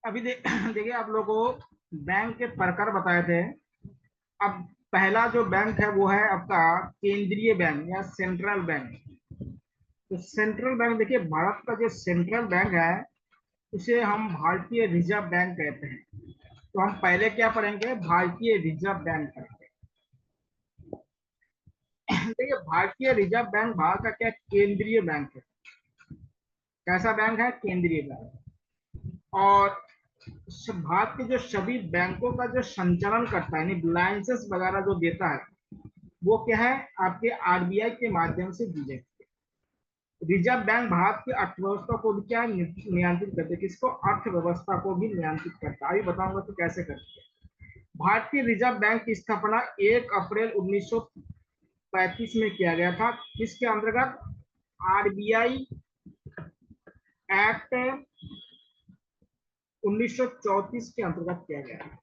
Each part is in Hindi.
अभी देखिए आप लोगों को बैंक के प्रकार बताए थे। अब पहला जो बैंक है वो है आपका केंद्रीय बैंक या सेंट्रल बैंक। तो सेंट्रल बैंक देखिए, भारत का जो सेंट्रल बैंक है उसे हम भारतीय रिजर्व बैंक कहते हैं। तो हम पहले क्या पढ़ेंगे, भारतीय रिजर्व बैंक पढ़ेंगे। देखिए भारतीय रिजर्व बैंक भारत का क्या केंद्रीय बैंक है। कैसा बैंक है? केंद्रीय बैंक। और भारत के जो सभी बैंकों का जो संचालन करता है, यानी लाइसेंस वगैरह जो देता है, वो क्या है, आपके आरबीआई के माध्यम से दी जाती है। रिजर्व बैंक भारत की अर्थव्यवस्था को भी क्या नियंत्रित करते हैं, किसको? अर्थव्यवस्था को भी नियंत्रित करता है। अभी बताऊंगा तो कैसे करते हैं। भारतीय रिजर्व बैंक की स्थापना 1 अप्रैल 1935 में किया गया था। किसके अंतर्गत? आरबीआई एक्ट 1934 के अंतर्गत किया गया था।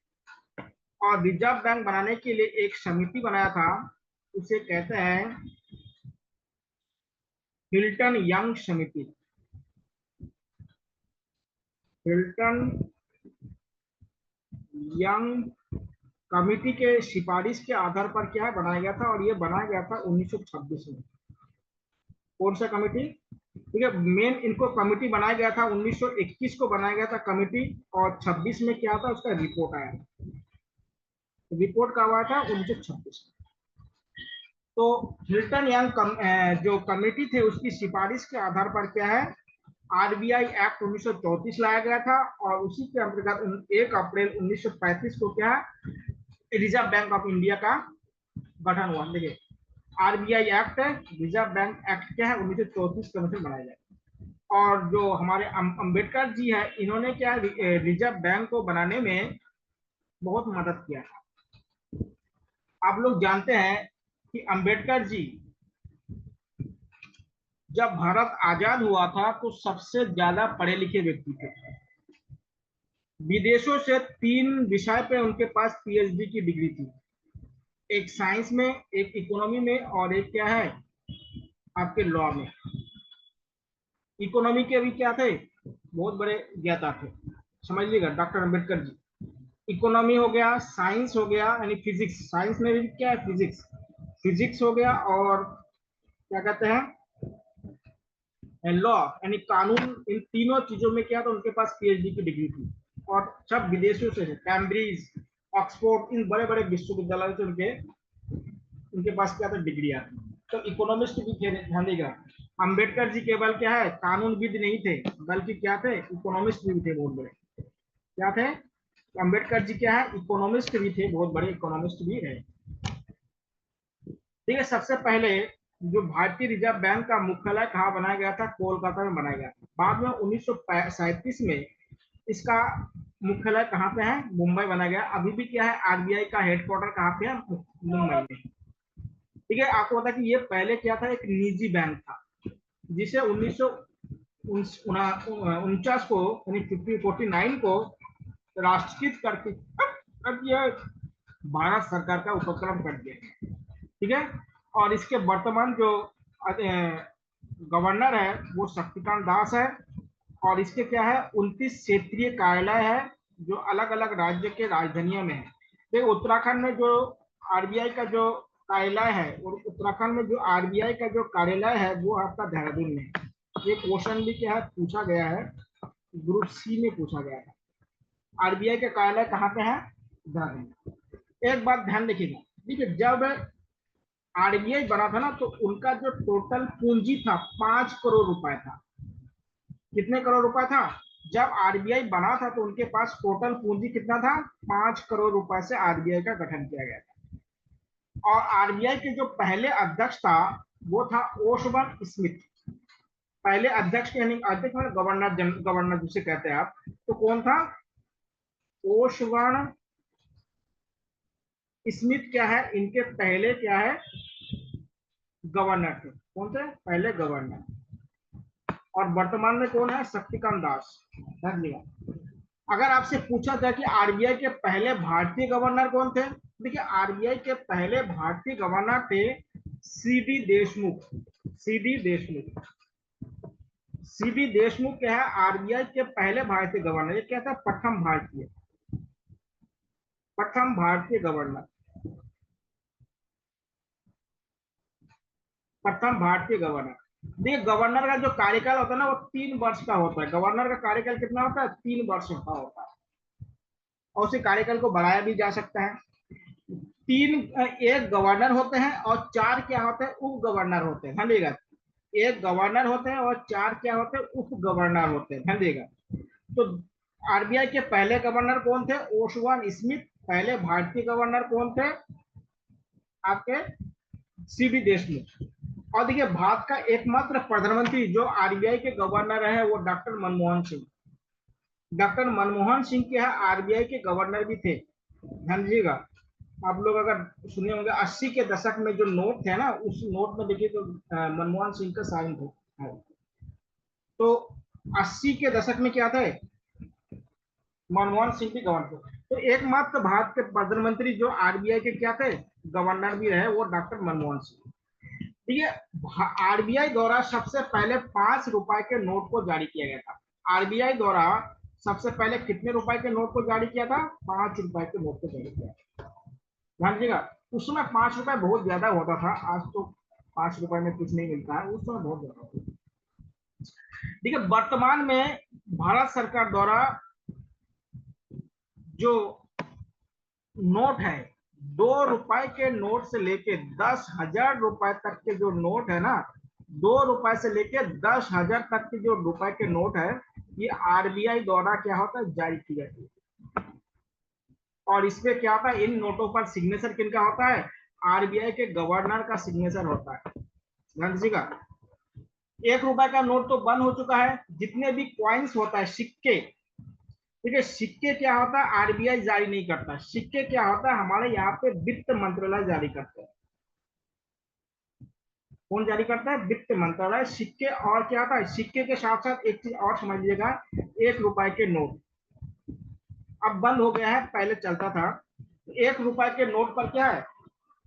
और रिजर्व बैंक बनाने के लिए एक समिति बनाया था, उसे कहते हैं हिल्टन यंग समिति। हिल्टन यंग कमिटी के सिफारिश के आधार पर क्या है बनाया गया था, और ये बनाया गया था 1926 में। कौन सा कमिटी? ठीक है, मेन इनको कमिटी बनाया गया था 1921 को बनाया गया था कमिटी। और 26 में क्या था, उसका रिपोर्ट आया। रिपोर्ट कब आया था? 1926। तो हिल्टन यंग जो कमेटी थे उसकी सिफारिश के आधार पर क्या है, आरबीआई एक्ट 1934 लाया गया था। और उसी के अंतर्गत 1 अप्रैल 1935 को क्या है, रिजर्व बैंक ऑफ इंडिया का गठन हुआ। देखिए RBI act, reserve bank act क्या है, 1934 कमीशन बनाया जाए। और जो हमारे अंबेडकर जी है, इन्होंने क्या रिजर्व बैंक को बनाने में बहुत मदद किया। आप लोग जानते हैं कि अंबेडकर जी जब भारत आजाद हुआ था तो सबसे ज्यादा पढ़े लिखे व्यक्ति थे। विदेशों से 3 विषय पे उनके पास पीएचडी की डिग्री थी। एक साइंस में, एक इकोनॉमी में, और एक क्या है आपके लॉ में। इकोनॉमी के भी क्या थे, बहुत बड़े ज्ञाता थे। समझ लीजिएगा डॉक्टर अंबेडकर जी। इकोनॉमी हो गया, साइंस हो गया यानी फिजिक्स, साइंस में भी क्या है, फिजिक्स। फिजिक्स हो गया, और क्या कहते हैं, लॉ यानी कानून। इन तीनों चीजों में क्या था, उनके पास पीएचडी की डिग्री थी। और सब विदेशों से, कैम्ब्रिज, ऑक्सफोर्ड, इन बड़े बड़े विश्वविद्यालयों से उनके उनके पास क्या था, डिग्री आती। तो इकोनॉमिस्ट भी थे, ध्यान देगा। अंबेडकर जी केवल क्या है, कानूनविद नहीं थे, बल्कि क्या थे, इकोनॉमिस्ट भी थे बहुत बड़े। क्या थे? अंबेडकर जी क्या है, इकोनॉमिस्ट भी थे, बहुत बड़े इकोनॉमिस्ट भी है। ठीक है, सबसे पहले जो भारतीय रिजर्व बैंक का मुख्यालय कहाँ बनाया गया था, कोलकाता में बनाया गया था। बाद में 1937 में इसका मुख्यालय कहाँ पे है, मुंबई बनाया गया। अभी भी क्या है, आरबीआई का हेडक्वार्टर कहाँ पे है, मुंबई में। ठीक है, आपको पता कि ये पहले क्या था, एक निजी बैंक था, जिसे 1949 को यानी 1949 को राष्ट्रीयकृत करके अब यह भारत सरकार का उपक्रम कर दिया। ठीक है। और इसके वर्तमान जो गवर्नर है वो शक्तिकांत दास है। और इसके क्या है, 29 क्षेत्रीय कार्यालय है जो अलग अलग राज्य के राजधानियों में है। तो उत्तराखंड में जो आरबीआई का जो कार्यालय है, और उत्तराखंड में जो आरबीआई का जो कार्यालय है वो आपका देहरादून में है। ये क्वेश्चन भी क्या है, पूछा गया है, ग्रुप सी में पूछा गया है। आरबीआई का कार्यालय कहाँ पे है? देहरादून। एक बात ध्यान रखिएगा, देखिए जब आरबीआई बना था ना, तो उनका जो टोटल पूंजी था 5 करोड़ रुपए था। कितने करोड़ रुपए था? जब आरबीआई बना था तो उनके पास टोटल पूंजी कितना था? 5 करोड़ रुपए से आरबीआई का गठन किया गया था। और आरबीआई के जो पहले अध्यक्ष था वो था ओशबर्न स्मिथ। पहले अध्यक्ष यानी अध्यक्ष मतलब गवर्नर, गवर्नर जिसे कहते हैं आप, तो कौन था? ओशबर्न स्मिथ क्या है, इनके पहले क्या है, गवर्नर थे। कौन थे? पहले गवर्नर। और वर्तमान में कौन है? शक्तिकांत दास। ध्यान दिया। अगर आपसे पूछा जाए कि आरबीआई के पहले भारतीय गवर्नर कौन थे, देखिए आरबीआई के पहले भारतीय गवर्नर थे CD Deshmukh. CD Deshmukh. CB Deshmukh क्या है, आरबीआई के पहले भारतीय गवर्नर। ये क्या था, प्रथम भारतीय गवर्नर, प्रथम भारतीय गवर्नर। देखिए गवर्नर का जो कार्यकाल होता है ना वो 3 वर्ष का होता है। गवर्नर का कार्यकाल कितना होता है, 3 वर्ष का होता है। और उसी कार्यकाल को बढ़ाया भी जा सकता है। एक गवर्नर होते हैं और 4 क्या होते हैं, उप गवर्नर होते हैं। ध्यान देगा, एक गवर्नर होते हैं और 4 क्या होते हैं, उप गवर्नर होते हैं। ध्यान देगा। तो आरबीआई के पहले गवर्नर कौन थे, ओशवान स्मिथ। पहले भारतीय गवर्नर कौन थे, आपके सीबी देशमुख। और देखिए भारत का एकमात्र प्रधानमंत्री जो आरबीआई के गवर्नर है वो डॉक्टर मनमोहन सिंह। डॉक्टर मनमोहन सिंह के यहाँ आरबीआई के गवर्नर भी थे। ध्यान दीजिएगा, आप लोग अगर सुने होंगे 80 के दशक में जो नोट थे ना, उस नोट में देखिए तो मनमोहन सिंह का साइन थे। तो 80 के दशक में क्या थे, मनमोहन सिंह भी गवर्नर थे। तो एकमात्र भारत के प्रधानमंत्री जो आरबीआई के क्या थे, गवर्नर भी रहे, वो डॉक्टर मनमोहन सिंह। ठीक है। आरबीआई द्वारा सबसे पहले 5 रुपए के नोट को जारी किया गया था। आरबीआई द्वारा सबसे पहले कितने रुपए के नोट को जारी किया था, 5 रुपए के नोट को जारी किया। ध्यान दीजिएगा, उस समय 5 रुपए बहुत ज्यादा होता था। आज तो 5 रुपए में कुछ नहीं मिलता है, उस समय बहुत ज्यादा होता था। ठीक है। वर्तमान में भारत सरकार द्वारा जो नोट है, 2 रुपए के नोट से लेके 10,000 रुपए तक के जो नोट है ना, 2 रुपए से लेके 10,000 तक के जो रुपए के नोट है, ये आरबीआई द्वारा क्या होता है, जारी की जाती है। और इसमें क्या होता है, इन नोटों पर सिग्नेचर किनका होता है, आरबीआई के गवर्नर का सिग्नेचर होता है। ध्यान दीजिएगा, 1 रुपए का नोट तो बंद हो चुका है। जितने भी क्वाइंस होता है, सिक्के, ठीक है, सिक्के क्या होता है, आरबीआई जारी नहीं करता। सिक्के क्या होता है, हमारे यहाँ पे वित्त मंत्रालय जारी करता है। कौन जारी करता है, वित्त मंत्रालय। सिक्के और क्या होता है, सिक्के के साथ साथ एक चीज और समझ लीजिएगा, 1 रुपए के नोट अब बंद हो गया है, पहले चलता था। 1 रुपए के नोट पर क्या है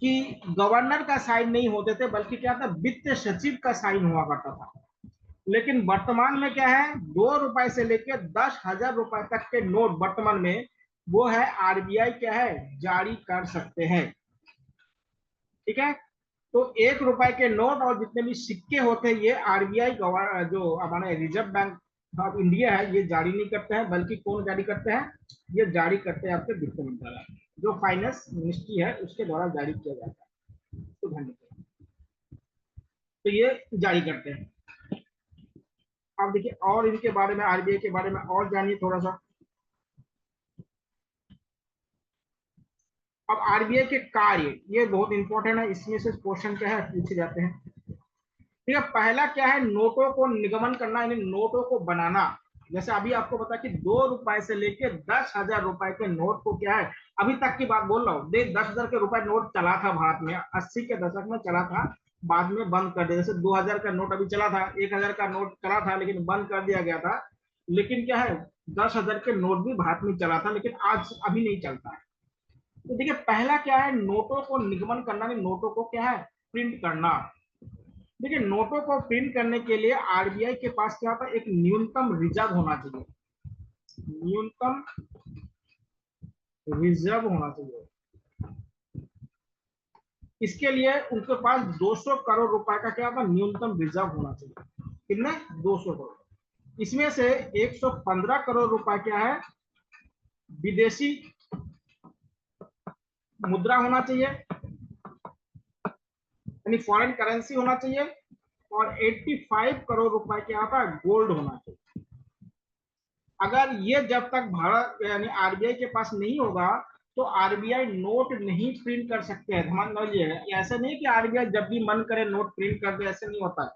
कि गवर्नर का साइन नहीं होते थे, बल्कि क्या था, वित्त सचिव का साइन हुआ करता था। लेकिन वर्तमान में क्या है, 2 रुपए से लेकर 10,000 रुपए तक के नोट वर्तमान में वो है आरबीआई क्या है, जारी कर सकते हैं। ठीक है। तो 1 रुपए के नोट और जितने भी सिक्के होते हैं ये आरबीआई जो हमारे रिजर्व बैंक ऑफ इंडिया है ये जारी नहीं करते हैं, बल्कि कौन जारी करते हैं, ये जारी करते हैं आपके वित्त मंत्रालय, जो फाइनेंस मिनिस्ट्री है उसके द्वारा जारी किया जाता है। तो धन्यवाद। तो ये जारी करते हैं। अब देखिए और इनके बारे में, आरबीआई के बारे में और जानिए थोड़ा सा। अब आरबीआई के कार्य, ये बहुत इंपॉर्टेंट है, इसमें से क्वेश्चन क्या है पूछे जाते हैं। ठीक है। पहला क्या है, नोटों को निगमन करना, यानी नोटों को बनाना। जैसे अभी आपको पता कि 2 रुपए से लेके 10,000 रुपए के नोट को क्या है, अभी तक की बात बोल रहा हूँ, देख 10,000 के रुपए नोट चला था भारत में, 80 के दशक में चला था, बाद में बंद कर दिया। जैसे 2,000 का नोट अभी चला था, 1,000 का नोट चला था, लेकिन बंद कर दिया गया था। लेकिन क्या है, 10,000 के नोट भी भारत में चला था, लेकिन आज अभी नहीं चलता है। तो देखिए पहला क्या है, नोटों को निगमन करना, नोटों को क्या है, प्रिंट करना। देखिए नोटों को प्रिंट करने के लिए आरबीआई के पास क्या होता है, एक न्यूनतम रिजर्व होना चाहिए। न्यूनतम रिजर्व होना चाहिए। इसके लिए उनके पास 200 करोड़ रुपए का क्या होता है, न्यूनतम रिजर्व होना चाहिए। कितने, 200 करोड़। इसमें से 115 करोड़ रुपए क्या है, विदेशी मुद्रा होना चाहिए, यानी फॉरेन करेंसी होना चाहिए। और 85 करोड़ रुपए क्या होता है, गोल्ड होना चाहिए। अगर ये जब तक भारत यानी आरबीआई के पास नहीं होगा तो आरबीआई नोट नहीं प्रिंट कर सकते हैं। ध्यान रखिएगा, ऐसा नहीं कि आरबीआई जब भी मन करे नोट प्रिंट कर दे, ऐसे नहीं होता है।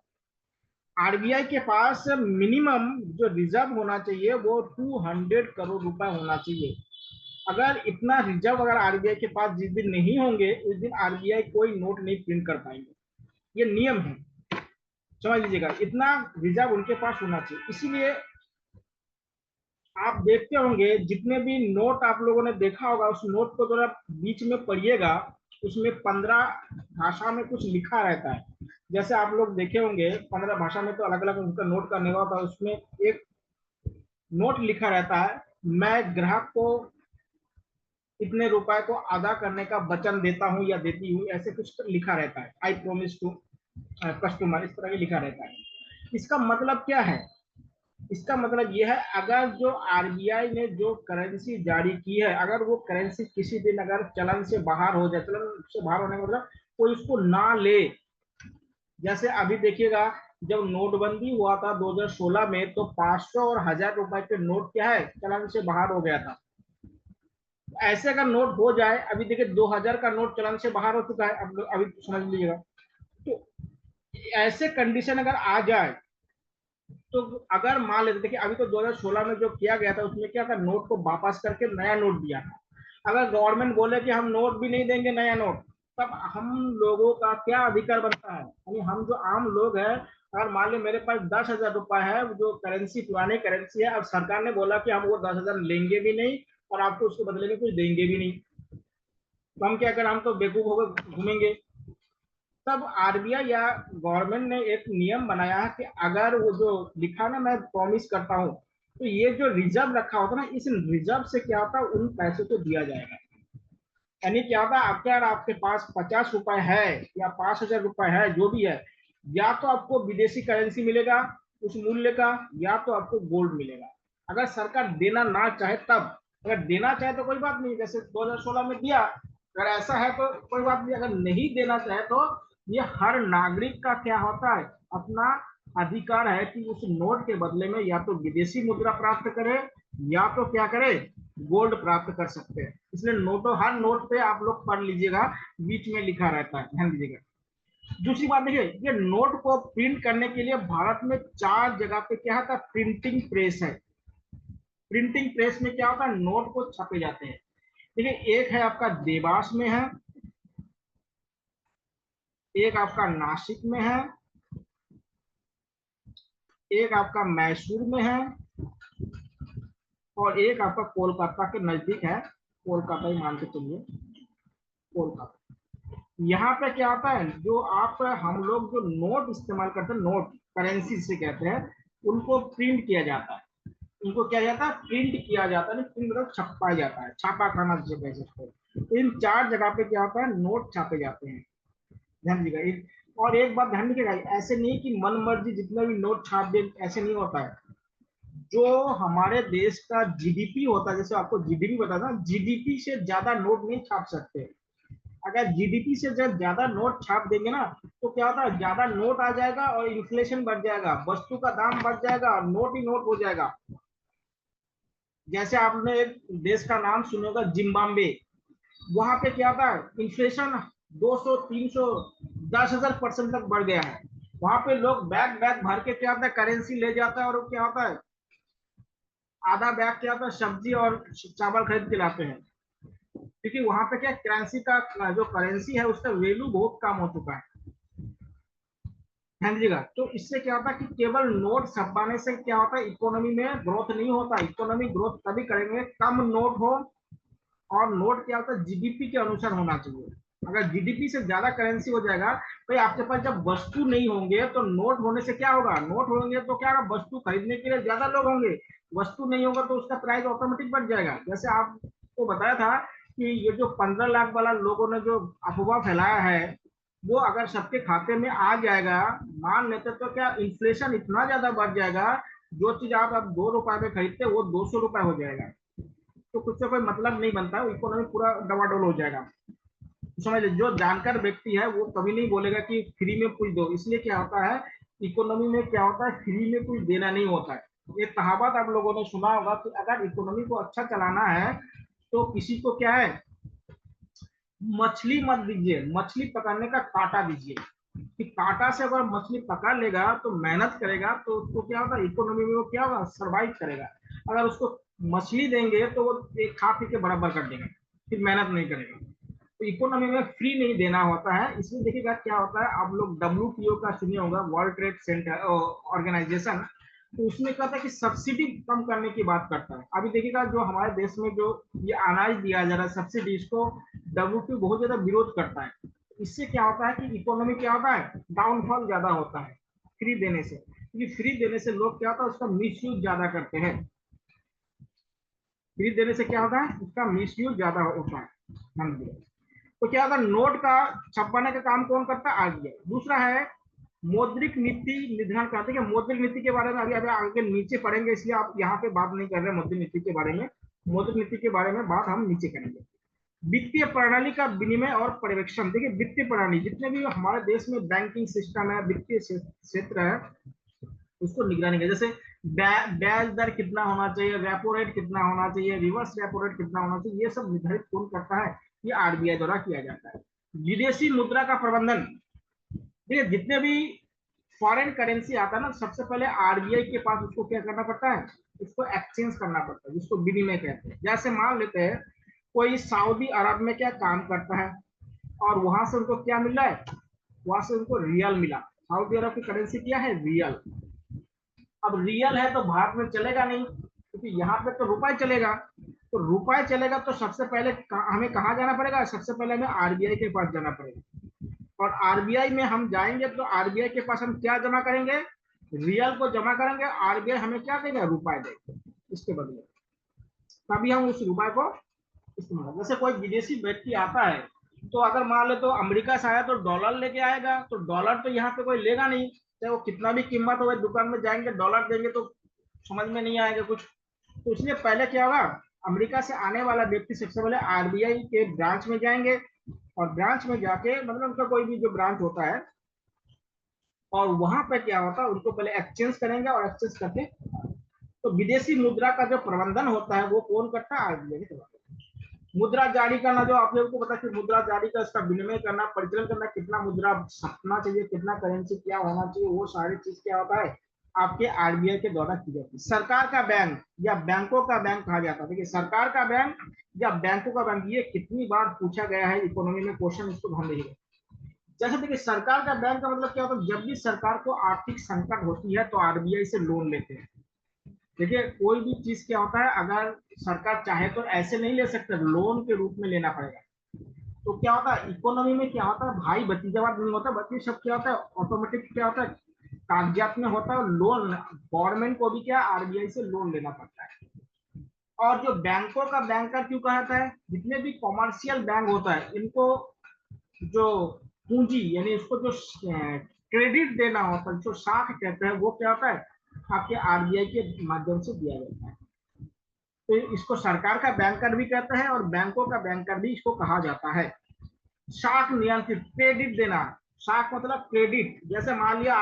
आरबीआई के पास मिनिमम जो रिजर्व होना चाहिए वो 200 करोड़ रुपए होना चाहिए। अगर इतना रिजर्व अगर आरबीआई के पास जिस दिन नहीं होंगे, उस दिन आरबीआई कोई नोट नहीं प्रिंट कर पाएंगे। ये नियम है, समझ लीजिएगा, इतना रिजर्व उनके पास होना चाहिए। इसीलिए आप देखते होंगे जितने भी नोट आप लोगों ने देखा होगा, उस नोट को जरा बीच में पढ़िएगा, उसमें 15 भाषा में कुछ लिखा रहता है। जैसे आप लोग देखे होंगे 15 भाषा में तो अलग अलग उनका नोट करने का होता है, उसमें एक नोट लिखा रहता है, मैं ग्राहक को इतने रुपए को अदा करने का वचन देता हूं या देती हूँ, ऐसे कुछ लिखा रहता है, आई प्रोमिस टू कस्टमर, इस तरह की लिखा रहता है। इसका मतलब क्या है? इसका मतलब यह है, अगर जो आरबीआई ने जो करेंसी जारी की है, अगर वो करेंसी किसी दिन अगर चलन से बाहर हो जाए, चलन से बाहर होने का मतलब कोई उसको ना ले, जैसे अभी देखिएगा जब नोटबंदी हुआ था 2016 में, तो 500 और 1000 रुपए के नोट क्या है, चलन से बाहर हो गया था। ऐसे अगर नोट हो जाए, अभी देखिए 2000 का नोट चलन से बाहर हो चुका है, अब अभी समझ लीजिएगा। तो ऐसे कंडीशन अगर आ जाए, तो अगर मान लेते, देखिए अभी तो 2016 में जो किया गया था उसमें क्या था, नोट को वापस करके नया नोट दिया था। अगर गवर्नमेंट बोले कि हम नोट भी नहीं देंगे नया नोट, तब हम लोगों का क्या अधिकार बनता है? यानी हम जो आम लोग हैं, अगर मान लो मेरे पास 10,000 रुपए है, जो करेंसी पुरानी करेंसी है, अब सरकार ने बोला कि हम वो 10,000 लेंगे भी नहीं और आपको उसके बदले में कुछ देंगे भी नहीं, तो हम क्या करें, हम तो बेवकूफ होकर घूमेंगे। तब आरबीआई या गवर्नमेंट ने एक नियम बनाया है कि अगर वो जो लिखा ना, मैं प्रॉमिस करता हूँ, तो ये जो रिजर्व रखा होता है ना, इस रिजर्व से क्या होता है, उन पैसों को दिया जाएगा। यानी क्या होता है, अगर आपके पास 50 रुपए है या 5,000 रुपए है, जो भी है, या तो आपको विदेशी करेंसी मिलेगा उस मूल्य का, या तो आपको गोल्ड मिलेगा। अगर सरकार देना ना चाहे तब, अगर देना चाहे तो कोई बात नहीं, जैसे 2016 में दिया, अगर ऐसा है तो कोई बात नहीं, अगर नहीं देना चाहे तो ये हर नागरिक का क्या होता है, अपना अधिकार है कि उस नोट के बदले में या तो विदेशी मुद्रा प्राप्त करे, या तो क्या करे, गोल्ड प्राप्त कर सकते हैं। इसलिए नोटों, हर नोट पे आप लोग पढ़ लीजिएगा, बीच में लिखा रहता है, ध्यान दीजिएगा। दूसरी बात देखिए, ये नोट को प्रिंट करने के लिए भारत में 4 जगह पे क्या होता है, प्रिंटिंग प्रेस है। प्रिंटिंग प्रेस में क्या होता है, नोट को छपे जाते हैं। देखिए एक है आपका देवास में है, एक आपका नासिक में है, एक आपका मैसूर में है, और एक आपका कोलकाता के नजदीक है, कोलकाता ही मान के चलिए, कोलकाता। यहाँ पे क्या होता है, जो आप हम लोग जो नोट इस्तेमाल करते हैं, नोट करेंसी से कहते हैं, उनको प्रिंट किया जाता है। उनको क्या जाता है, प्रिंट किया जाता है, प्रिंट मतलब छपा जाता है, छापा खाना जिसे कह सकते हैं। तो इन 4 जगह पे क्या होता है, नोट छापे जाते हैं, ध्यान दीजिएगा। और एक बात ध्यान रखिएगा, ऐसे नहीं कि मन मर्जी जितना भी नोट छाप दे, ऐसे नहीं होता है। जो हमारे देश का जीडीपी होता है, जैसे आपको जीडीपी बता था, जीडीपी से ज्यादा नोट नहीं छाप सकते। अगर जीडीपी से जब ज्यादा नोट छाप देंगे ना, तो क्या होता है, ज्यादा नोट आ जाएगा और इन्फ्लेशन बढ़ जाएगा, वस्तु का दाम बढ़ जाएगा, नोट ही नोट हो जाएगा। जैसे आपने एक देश का नाम सुना होगा, जिम्बाब्वे। वहां पे क्या होता है, इन्फ्लेशन 200, 300, 10,000% तक बढ़ गया है। वहां पे लोग बैग बैग भर के क्या होता है, करेंसी ले जाता है, और क्या होता है, आधा बैग क्या होता है, सब्जी और चावल खरीद के लाते हैं। क्योंकि वहां पे क्या, करेंसी का जो करेंसी है उसका वैल्यू बहुत कम हो चुका है। समझिएगा, तो इससे क्या होता है कि केवल नोट छपवाने से क्या होता है, इकोनॉमी में ग्रोथ नहीं होता। इकोनॉमी ग्रोथ तभी करेंगे कम नोट हो, और नोट क्या होता है, जीडीपी के अनुसार होना चाहिए। अगर जीडीपी से ज्यादा करेंसी हो जाएगा, भाई आपके पास जब वस्तु नहीं होंगे तो नोट होने से क्या होगा, नोट होंगे तो क्या होगा, वस्तु खरीदने के लिए ज्यादा लोग होंगे, वस्तु नहीं होगा तो उसका प्राइस ऑटोमेटिक बढ़ जाएगा। जैसे आपको बताया था कि ये जो 15 लाख वाला लोगों ने जो अफवाह फैलाया है, वो अगर सबके खाते में आ जाएगा, मान लेते, तो क्या इन्फ्लेशन इतना ज्यादा बढ़ जाएगा, जो चीज आप अब 2 रुपए में खरीदते वो 200 रुपए हो जाएगा। तो कुछ से कोई मतलब नहीं बनता, इकोनॉमी पूरा डवाडोल हो जाएगा। समझ लीजिए, जो जानकार व्यक्ति है वो कभी नहीं बोलेगा कि फ्री में कुछ दो। इसलिए क्या होता है, इकोनॉमी में क्या होता है, फ्री में कुछ देना नहीं होता है। ये कहावत आप लोगों ने सुना होगा कि अगर इकोनॉमी को अच्छा चलाना है, तो किसी को क्या है, मछली मत दीजिए, मछली पकड़ने का कांटा दीजिए। कि कांटा से अगर मछली पकड़ लेगा तो मेहनत करेगा, तो उसको क्या होगा, इकोनॉमी में वो क्या होगा, सर्वाइव करेगा। अगर उसको मछली देंगे तो वो एक खा पी के बराबर कर देगा, फिर मेहनत नहीं करेगा। तो इकोनॉमी में फ्री नहीं देना होता है। इसलिए देखिएगा क्या होता है, आप लोग डब्ल्यूटीओ का सुनिए होगा, वर्ल्ड ट्रेड सेंटर ऑर्गेनाइजेशन। तो उसमें कहता है कि सब्सिडी कम करने की बात करता है। अभी देखिएगा जो हमारे देश में जो ये अनाज दिया जा रहा है सब्सिडी, इसको डब्ल्यूटीओ बहुत ज्यादा विरोध करता है। इससे क्या होता है कि इकोनॉमी क्या होता है, डाउनफॉल ज्यादा होता है फ्री देने से, क्योंकि फ्री देने से लोग क्या होता है उसका मिस यूज ज्यादा करते हैं। फ्री देने से क्या होता है, उसका मिस यूज ज्यादा होता है। मान लीजिए तो क्या होता है, नोट का छपाने का काम कौन करता है, आरबीआई। दूसरा है मौद्रिक नीति निर्धारण करते हैं। मौद्रिक नीति के बारे में अभी अभी आगे नीचे पढ़ेंगे, इसलिए आप यहाँ पे बात नहीं कर रहे मौद्रिक नीति के बारे में। मौद्रिक नीति के बारे में बात हम नीचे करेंगे। वित्तीय प्रणाली का विनिमय और पर्यवेक्षण। देखिए वित्तीय प्रणाली जितने भी हमारे देश में बैंकिंग सिस्टम है, वित्तीय क्षेत्र है, उसको निगरानी है। जैसे ब्याज दर कितना होना चाहिए, रेपो रेट कितना होना चाहिए, रिवर्स रेपो रेट कितना होना चाहिए, ये सब निर्धारित कौन करता है, ये आरबीआई द्वारा किया जाता है। विदेशी मुद्रा का प्रबंधन। देखिए जितने भी फॉरेन करेंसी आता है ना, सबसे पहले आरबीआई के पास उसको क्या करना पड़ता है, उसको एक्सचेंज करना पड़ता है, जिसको विनिमय कहते हैं। जैसे मान लेते हैं कोई सऊदी अरब में क्या काम करता है और वहां से उनको क्या मिल रहा है, वहां से उनको रियल मिला। सऊदी अरब की करेंसी क्या है, रियल। अब रियल है तो भारत में चलेगा नहीं, क्योंकि यहाँ पे तो रुपए चलेगा। तो रुपए चलेगा तो सबसे पहले हमें कहाँ जाना पड़ेगा, सबसे पहले हमें आरबीआई के पास जाना पड़ेगा। और आरबीआई में हम जाएंगे तो आरबीआई के पास हम क्या जमा करेंगे, रियल को जमा करेंगे। आरबीआई हमें क्या देगा, रुपए देगा इसके बदले। तभी हम उस रुपए को इस्तेमाल। जैसे कोई विदेशी व्यक्ति आता है, तो अगर मान ले तो अमेरिका से आया तो डॉलर लेके आएगा, तो डॉलर तो यहाँ पे कोई लेगा नहीं, चाहे वो कितना भी कीमत हो, दुकान में जाएंगे डॉलर देंगे तो समझ में नहीं आएगा कुछ। तो इसलिए पहले क्या होगा, अमेरिका से आने वाला व्यक्ति सबसे पहले आरबीआई के ब्रांच में जाएंगे, और ब्रांच में जाके मतलब उनका कोई भी जो ब्रांच होता है, और वहां पे क्या होता है उनको पहले एक्सचेंज करेंगे, और एक्सचेंज करके तो विदेशी मुद्रा का जो प्रबंधन होता है वो कौन करता है, आरबीआई। मुद्रा जारी करना, जो आप लोगों को पता कि मुद्रा जारी का इसका विनिमय करना, परिचालन करना, कितना मुद्रा छपना चाहिए, कितना करेंसी क्या होना चाहिए, वो सारी चीज क्या होता है आपके आरबीआई के द्वारा की जाती है। सरकार का बैंक या बैंकों का बैंक कहा जाता है। देखिए सरकार का बैंक या बैंकों का बैंक, ये कितनी बार पूछा गया है इकोनॉमी में क्वेश्चन, इसको ध्यान दीजिए। जैसे देखिए सरकार का बैंक का मतलब क्या होता है, जब भी सरकार को आर्थिक संकट होती है तो आरबीआई से लोन लेते हैं। देखिए कोई भी चीज क्या होता है, अगर सरकार चाहे तो ऐसे नहीं ले सकते, लोन के रूप में लेना पड़ेगा। तो क्या होता है इकोनॉमी में, क्या होता है भाई भतीजावाद नहीं होता, बल्कि सब क्या होता है ऑटोमेटिक क्या होता है, कागजात में होता है। लोन गवर्नमेंट को भी क्या आरबीआई से लोन लेना पड़ता है। और जो बैंकों का बैंकर क्यों कहा जाता है, जितने भी कॉमर्शियल बैंक होता है इनको जो पूंजी यानी इसको जो क्रेडिट देना होता है, जो साख कहते हैं, वो क्या होता है आपके आरबीआई के माध्यम से दिया जाता है। तो इसको सरकार का बैंकर भी कहते हैं, और बैंकों का बैंकर भी इसको कहा जाता है। साख नियंत्रित, क्रेडिट देना। साख मतलब क्रेडिट। जैसे मान लिया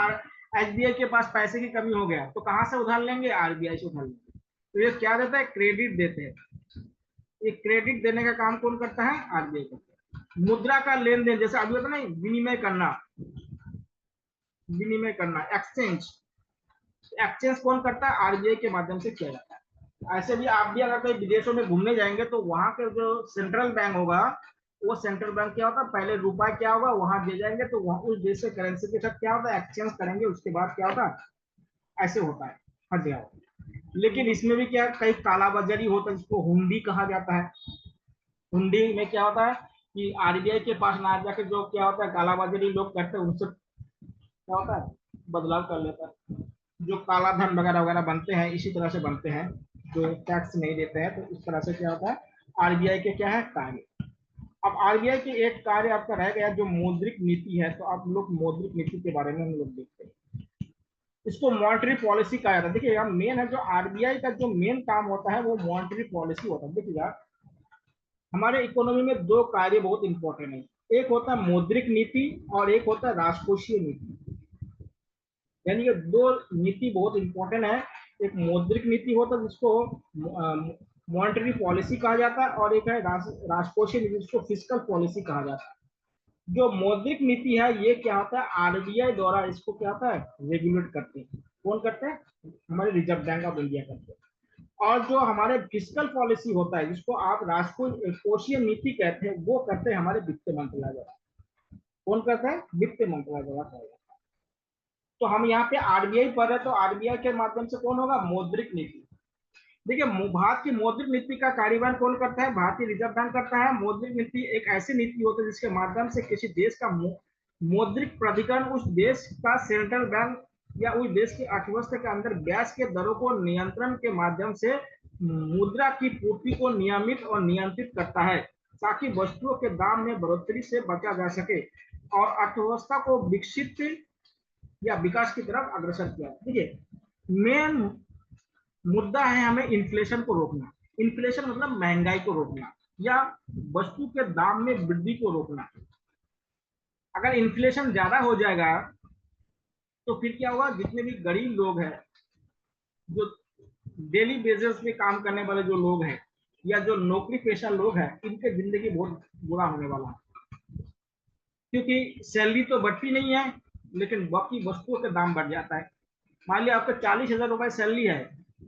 एसबीआई के पास पैसे की कमी हो गया, तो कहां से उधार लेंगे, आरबीआई से उधार लेंगे। तो ये क्या देता है, क्रेडिट देते हैं। ये क्रेडिट देने का काम कौन करता है, आरबीआई करता है। मुद्रा का लेन देन, जैसे अभी होता ना विनिमय करना, विनिमय करना एक्सचेंज, एक्सचेंज कौन करता है, आरबीआई के माध्यम से किया जाता है। ऐसे भी आप भी अगर कहीं विदेशों में घूमने जाएंगे तो वहां के जो सेंट्रल बैंक होगा, वो सेंट्रल बैंक क्या होता है, पहले रुपए क्या होगा वहां दे जाएंगे, तो वहां उस देश के करेंसी के साथ क्या होता है एक्सचेंज करेंगे, उसके बाद क्या होता है, ऐसे होता है हर जगह। लेकिन इसमें भी क्या कई कालाबाजारी होता है, जिसको हुंडी कहा जाता है। हुंडी में क्या होता है कि आरबीआई के पास ना जाके जो क्या होता है कालाबाजारी लोग करते हैं, उनसे क्या होता है बदलाव कर लेता है। जो काला धन वगैरह वगैरह बनते हैं इसी तरह से बनते हैं, जो टैक्स नहीं देते हैं। तो इस तरह से क्या होता है आरबीआई के क्या है कार्य। अब आरबीआई के एक कार्य आपका रह गया जो मौद्रिक नीति है, तो आप लोग मौद्रिक नीति के बारे में हम लोग देखते हैं। इसको मॉनेटरी पॉलिसी कहा जाता है। देखिए यहाँ मेन है, जो आरबीआई का जो मेन काम होता है वो मॉनेटरी पॉलिसी होता है। देखिएगा हमारे इकोनॉमी में दो कार्य बहुत इंपॉर्टेंट है, एक होता है मौद्रिक नीति और एक होता है राजकोषीय नीति। यानी ये दो नीति बहुत इंपॉर्टेंट है। एक मौद्रिक नीति होता है जिसको मॉनेटरी पॉलिसी कहा जाता है, और एक है राजकोषीय नीति जिसको फिस्कल पॉलिसी कहा जाता है। जो मौद्रिक नीति है ये क्या होता है आरबीआई द्वारा इसको क्या होता है रेगुलेट करते हैं। कौन करते हैं, हमारे रिजर्व बैंक ऑफ इंडिया करते हैं। और जो हमारे फिस्कल पॉलिसी होता है जिसको आप राजकोषीय नीति कहते हैं, वो करते हैं हमारे वित्त मंत्रालय द्वारा। कौन करता है, वित्त मंत्रालय द्वारा। तो हम यहाँ पे आरबीआई पढ़ रहे, तो आरबीआई के माध्यम से कौन होगा, मौद्रिक नीति। देखिए भारत की मौद्रिक नीति का कार्यान्वयन कौन करता है, भारतीय रिजर्व बैंक करता है। मौद्रिक नीति एक ऐसी नीति होती है जिसके माध्यम से किसी देश का मौद्रिक प्राधिकरण उस देश का सेंट्रल बैंक या उस देश की अर्थव्यवस्था के अंदर ब्याज के दरों को नियंत्रण के माध्यम से मुद्रा की पूर्ति को नियमित और नियंत्रित करता है, ताकि वस्तुओं के दाम में बढ़ोतरी से बचा जा सके और अर्थव्यवस्था को विकसित या विकास की तरफ अग्रसर किया। देखिए मेन मुद्दा है हमें इन्फ्लेशन को रोकना। इन्फ्लेशन मतलब महंगाई को रोकना या वस्तु के दाम में वृद्धि को रोकना। अगर इन्फ्लेशन ज्यादा हो जाएगा तो फिर क्या होगा, जितने भी गरीब लोग हैं, जो डेली बेसिस पे काम करने वाले जो लोग हैं या जो नौकरी पेशा लोग हैं, इनके जिंदगी बहुत बुरा होने वाला है, क्योंकि सैलरी तो बढ़ती नहीं है लेकिन बाकी वस्तुओं के दाम बढ़ जाता है। मान लिया आपका 40,000 रुपए सैलरी है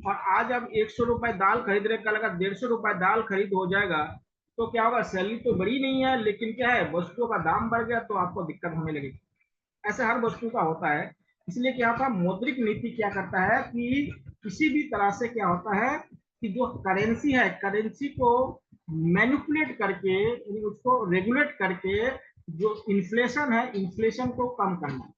और आज आप 100 रुपए दाल खरीद रहे, कल अगर 150 रुपए दाल खरीद हो जाएगा तो क्या होगा, सैलरी तो बढ़ी नहीं है लेकिन क्या है, वस्तुओं का दाम बढ़ गया तो आपको दिक्कत होने लगेगी। ऐसा हर वस्तु का होता है। इसलिए क्या होता है, मौद्रिक नीति क्या करता है कि किसी भी तरह से क्या होता है कि जो करेंसी है, करेंसी को मैनिपुलेट करके, उसको रेगुलेट करके जो इन्फ्लेशन है, इन्फ्लेशन को कम करना।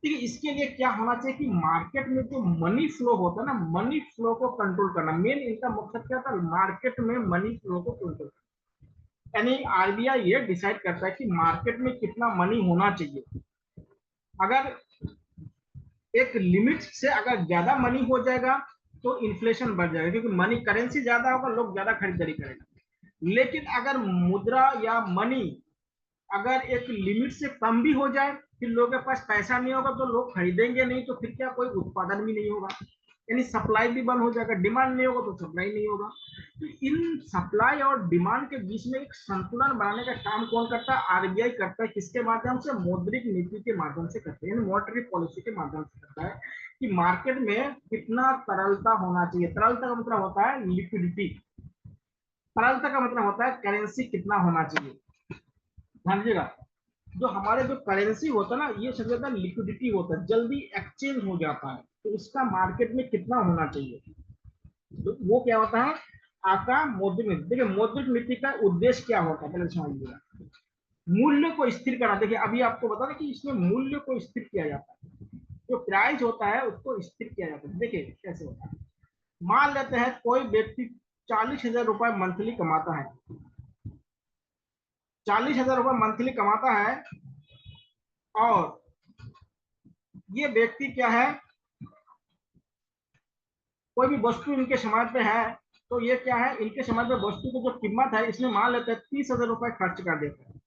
ठीक है, इसके लिए क्या होना चाहिए कि मार्केट में जो मनी फ्लो होता है ना, मनी फ्लो को कंट्रोल करना। मेन इनका मकसद क्या था, मार्केट में मनी फ्लो को कंट्रोल करना। यानी आरबीआई ये डिसाइड करता है कि मार्केट में कितना मनी होना चाहिए। अगर एक लिमिट से अगर ज्यादा मनी हो जाएगा तो इन्फ्लेशन बढ़ जाएगा, क्योंकि मनी करेंसी ज्यादा होगा, लोग ज्यादा खरीदारी करेंगे। लेकिन अगर मुद्रा या मनी अगर एक लिमिट से कम भी हो जाए, फिर लोगों के पास पैसा नहीं होगा तो लोग खरीदेंगे नहीं, तो फिर क्या कोई उत्पादन भी नहीं होगा, यानी सप्लाई भी बंद हो जाएगा। डिमांड नहीं होगा तो सप्लाई नहीं होगा। तो इन सप्लाई और डिमांड के बीच में एक संतुलन बनाने का काम कौन करता है, आरबीआई करता है। किसके माध्यम से, मौद्रिक नीति के माध्यम से करते हैं, मॉनेटरी पॉलिसी के माध्यम से करता है कि मार्केट में कितना तरलता होना चाहिए। तरलता का मतलब होता है लिक्विडिटी, तरलता का मतलब होता है करेंसी कितना होना चाहिए। ध्यान दीजिएगा, जो हमारे जो करेंसी होता है ना, ये सबसे ज्यादा लिक्विडिटी होता है, जल्दी एक्सचेंज हो जाता है, तो इसका मार्केट में कितना होना चाहिए, तो वो क्या होता है आपका मौद्रिक नीति। देखिए मौद्रिक नीति का उद्देश्य क्या होता है, पहले समझ लीजिएगा। मूल्य को स्थिर करना। देखिए अभी आपको बता दें कि इसमें मूल्य को स्थिर किया जाता है, जो प्राइस होता है उसको स्थिर किया जाता है। देखिए कैसे होता है, मान लेते हैं कोई व्यक्ति 40,000 रुपए मंथली कमाता है, 40,000 रुपए मंथली कमाता है, और ये व्यक्ति क्या है, कोई भी वस्तु इनके समाज में है, तो ये क्या है, इनके समाज में वस्तु की जो कीमत है, इसमें मान लेते हैं 30,000 रुपए खर्च कर देते हैं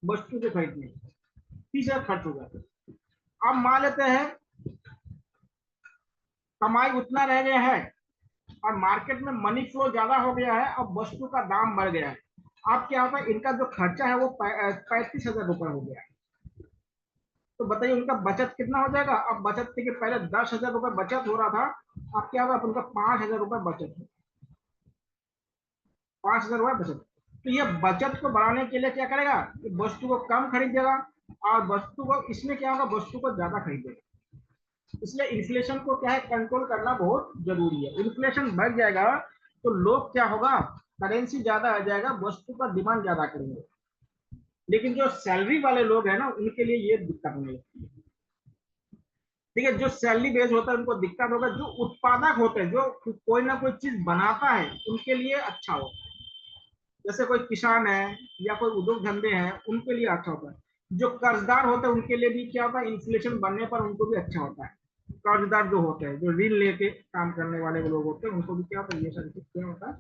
वस्तु के खरीदने, 30,000 खर्च हो जाते हैं। अब मान लेते हैं कमाई उतना रह गया है और मार्केट में मनी फ्लो ज्यादा हो गया है, अब वस्तु का दाम बढ़ गया है। अब क्या होता है, इनका जो खर्चा है वो 35,000 रुपए हो गया है। तो बताइए उनका बचत कितना हो जाएगा। अब बचत के पहले 10,000 रुपए बचत हो रहा था, अब क्या होगा, उनका 5,000 रुपए बचत है, 5,000 रुपए बचत। तो ये बचत को बढ़ाने के लिए क्या करेगा, वस्तु को कम खरीदेगा, और वस्तु को इसमें क्या होगा, वस्तु को ज्यादा खरीदेगा। इसलिए इन्फ्लेशन को क्या है, कंट्रोल करना बहुत जरूरी है। इन्फ्लेशन बढ़ जाएगा तो लोग क्या होगा, करेंसी ज्यादा आ जाएगा, वस्तु का डिमांड ज्यादा करेंगे। लेकिन जो सैलरी वाले लोग हैं ना, उनके लिए ये दिक्कत नहीं लगती है। ठीक है, जो सैलरी बेस होता है उनको दिक्कत होगा, जो उत्पादक होते हैं, जो कोई ना कोई चीज बनाता है, उनके लिए अच्छा होता है। जैसे कोई किसान है या कोई उद्योग धंधे हैं, उनके लिए अच्छा होता है। जो कर्जदार होते हैं उनके लिए भी क्या होता है, इन्फ्लेशन बढ़ने पर उनको भी अच्छा होता है। कर्जदार जो होते हैं, जो ऋण लेके काम करने वाले लोग होते हैं, उनको भी क्या होता है, ये सारी चीज क्या होता है,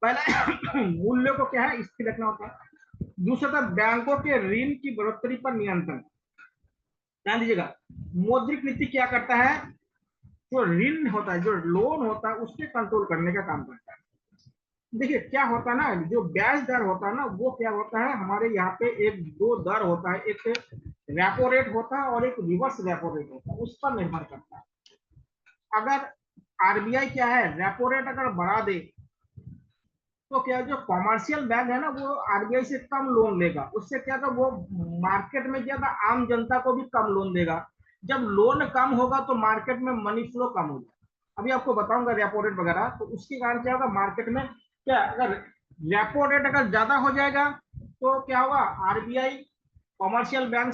पहले मूल्य को क्या है, स्थिर रखना होता है। दूसरा था बैंकों के ऋण की बढ़ोतरी पर नियंत्रण। ध्यान दीजिएगा, मौद्रिक नीति क्या करता है, जो ऋण होता है, जो लोन होता है, उसके कंट्रोल करने का काम करता है। देखिए क्या होता है ना, जो ब्याज दर होता है ना, वो क्या होता है, हमारे यहाँ पे एक दो दर होता है, एक रेपो रेट होता है और एक रिवर्स रेपो रेट होता है, उस पर निर्भर करता है। अगर आरबीआई क्या है, रेपो रेट अगर बढ़ा दे तो क्या, जो कॉमर्शियल बैंक है ना, वो आरबीआई से कम लोन लेगा, उससे क्या था, वो मार्केट में क्या था, आम जनता को भी कम लोन देगा। जब लोन कम होगा तो मार्केट में मनी फ्लो कम हो जाएगा। अभी आपको बताऊंगा रेपो रेट वगैरह, तो उसके कारण क्या होगा मार्केट में, क्या अगर रेपो रेट अगर ज्यादा हो जाएगा तो क्या होगा, आरबीआई कॉमर्शियल बैंक,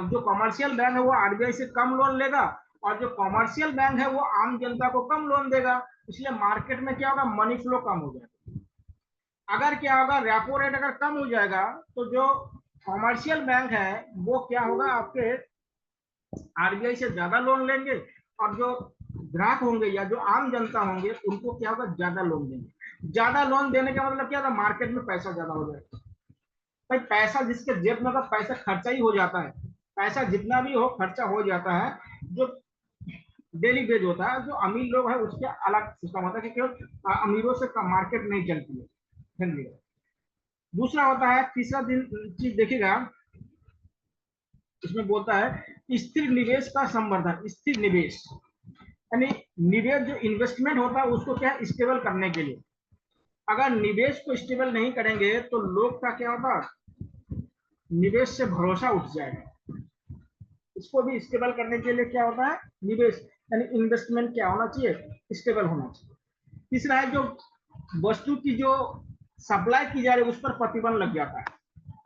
जो कॉमर्शियल बैंक है वो आरबीआई से कम लोन लेगा, और जो कॉमर्शियल बैंक है वो आम जनता को कम लोन देगा। इसलिए मार्केट में क्या होगा, मनी फ्लो कम हो जाएगा। अगर क्या होगा, रेपो रेट अगर कम हो जाएगा तो जो कॉमर्शियल बैंक है वो क्या होगा, आपके आरबीआई से ज्यादा लोन लेंगे, और जो ग्राहक होंगे या जो आम जनता होंगे उनको क्या होगा, ज्यादा लोन देंगे। ज्यादा लोन देने का मतलब क्या होगा, मार्केट में पैसा ज्यादा हो जाएगा। भाई पैसा जिसके जेब में, अगर पैसा खर्चा ही हो जाता है, पैसा जितना भी हो खर्चा हो जाता है, जो डेली बेज होता है, जो अमीर लोग है उसके अलग सिस्टम होता है, क्योंकि अमीरों से मार्केट नहीं चलती है, समझिए। दूसरा होता है, तीसरा दिन चीज देखिएगा, इसमें बोलता है स्थिर निवेश का संवर्धन। स्थिर निवेश यानी निवेश, जो इन्वेस्टमेंट होता है उसको क्या है, स्टेबल करने के लिए। अगर निवेश को स्टेबल नहीं करेंगे तो लोग का क्या होगा, निवेश से भरोसा उठ जाएगा। इसको भी स्टेबल करने के लिए क्या होता है, निवेश यानी इन्वेस्टमेंट क्या होना चाहिए, स्टेबल होना चाहिए। तीसरा है, जो वस्तु की जो सप्लाई की जा रही है उस पर प्रतिबंध लग जाता है।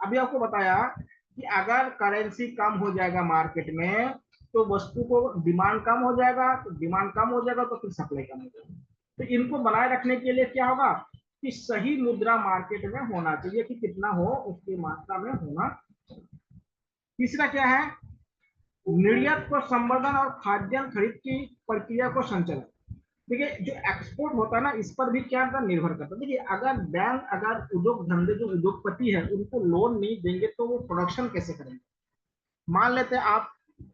अभी आपको बताया कि अगर करेंसी कम हो जाएगा मार्केट में तो वस्तु को डिमांड कम हो जाएगा, तो डिमांड कम हो जाएगा तो फिर सप्लाई कम हो जाएगा। तो इनको बनाए रखने के लिए क्या होगा, कि सही मुद्रा मार्केट में होना चाहिए, कि कितना हो उसकी मात्रा में होना चाहिए। तीसरा क्या है, निर्यात को संवर्धन और खाद्यान्न खरीद की प्रक्रिया को संचालन। देखिए जो एक्सपोर्ट होता है ना, इस पर भी क्या निर्भर करता है। देखिए अगर बैंक, अगर उद्योग धंधे, जो उद्योगपति है उनको लोन नहीं देंगे तो वो प्रोडक्शन कैसे करेंगे। मान लेते हैं आप,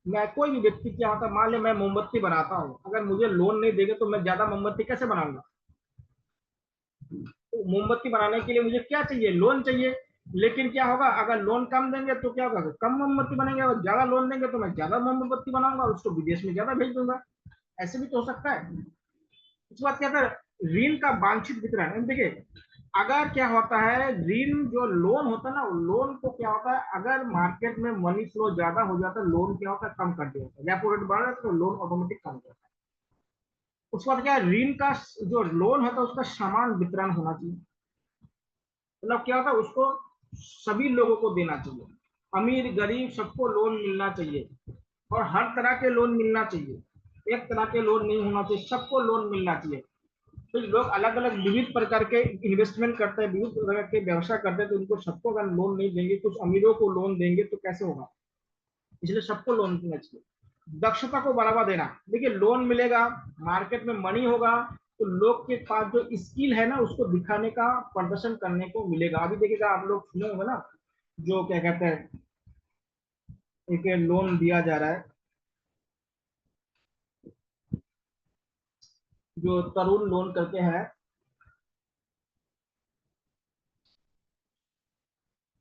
मैं कोई भी व्यक्ति क्या होता है, मान ले मैं मोमबत्ती बनाता हूँ, अगर मुझे लोन नहीं देंगे तो मैं ज्यादा मोमबत्ती कैसे बनाऊंगा। तो मोमबत्ती बनाने के लिए मुझे क्या चाहिए, लोन चाहिए। लेकिन क्या होगा, अगर लोन कम देंगे तो क्या होगा, कम मोमबत्ती बनेंगे, और ज्यादा लोन देंगे तो मैं ज्यादा मोमबत्ती बनाऊंगा, उसको विदेश में ज्यादा भेज दूंगा। ऐसे भी तो हो सकता है। उसके बाद क्या था, ऋण का वांछित वितरण। देखिए अगर क्या होता है, ऋण जो लोन होता है ना, लोन को क्या होता है, अगर मार्केट में मनी फ्लो ज्यादा हो जाता है, लोन क्या होता है, कम कर दिया जाता है। रेपो रेट बढ़ रहा है तो लोन ऑटोमेटिक कम हो जाता है। उसके बाद क्या, ऋण का जो लोन होता है उसका समान वितरण होना चाहिए। मतलब क्या होता है, उसको सभी लोगों को देना चाहिए, अमीर गरीब सबको लोन मिलना चाहिए, और हर तरह के लोन मिलना चाहिए। एक तरह के लोन नहीं होना चाहिए, सबको लोन मिलना चाहिए। तो लोग अलग अलग विविध प्रकार के इन्वेस्टमेंट करते हैं, विविध प्रकार के व्यवसाय करते हैं, तो उनको सबको अगर लोन नहीं देंगे, कुछ अमीरों को लोन देंगे तो कैसे होगा। इसलिए सबको लोन देना चाहिए। दक्षता को बढ़ावा देना। देखिए लोन मिलेगा, मार्केट में मनी होगा, तो लोग के पास जो स्किल है ना उसको दिखाने का, प्रदर्शन करने को मिलेगा। अभी देखिएगा, आप लोग सुने होंगे ना, जो क्या कहते हैं, एक लोन दिया जा रहा है, जो तरुण लोन करके है,